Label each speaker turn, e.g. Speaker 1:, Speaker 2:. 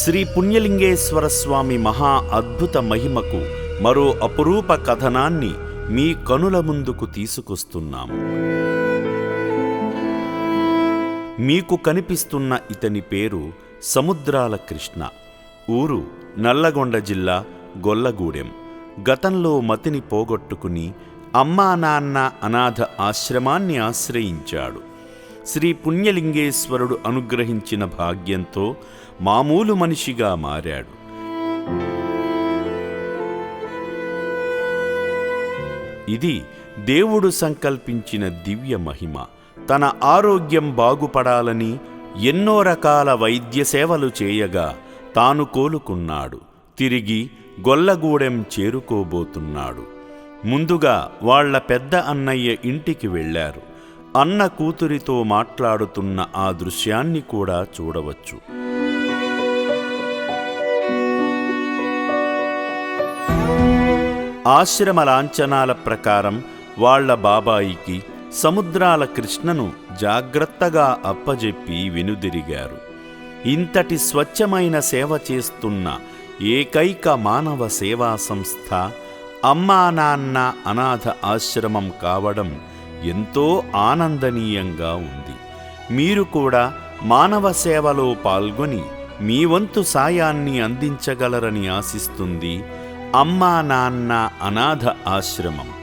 Speaker 1: శ్రీ పుణ్యలింగేశ్వర స్వామి మహా అద్భుత మహిమకు మరో అపురూప కథనాన్ని మీ కనుల ముందుకు తీసుకొస్తున్నాము. మీకు కనిపిస్తున్న ఇతని పేరు సముద్రాల కృష్ణ. ఊరు నల్లగొండ జిల్లా గొల్లగూడెం. గతంలో మతిని పోగొట్టుకుని అమ్మా నాన్న అనాథ ఆశ్రమాన్ని ఆశ్రయించాడు. శ్రీ పుణ్యలింగేశ్వరుడు అనుగ్రహించిన భాగ్యంతో మామూలు మనిషిగా మారాడు. ఇది దేవుడు సంకల్పించిన దివ్య మహిమ. తన ఆరోగ్యం బాగుపడాలని ఎన్నో రకాల వైద్య సేవలు చేయగా తాను కోలుకున్నాడు. తిరిగి గొల్లగూడెం చేరుకోబోతున్నాడు. ముందుగా వాళ్ల పెద్ద అన్నయ్య ఇంటికి వెళ్ళారు. అన్న కూతురితో మాట్లాడుతున్న ఆ దృశ్యాన్ని కూడా చూడవచ్చు. ఆశ్రమ లాంఛనాల ప్రకారం వాళ్ల బాబాయికి సముద్రాల కృష్ణను జాగ్రత్తగా అప్పజెప్పి వెనుదిరిగారు. ఇంతటి స్వచ్ఛమైన సేవ చేస్తున్న ఏకైక మానవ సేవా సంస్థ అమ్మా నాన్న అనాథ ఆశ్రమం కావడం ఎంతో ఆనందనీయంగా ఉంది. మీరు కూడా మానవ సేవలో పాల్గొని మీ వంతు సాయాన్ని అందించగలరని ఆశిస్తుంది అమ్మా నాన్న అనాథ ఆశ్రమం.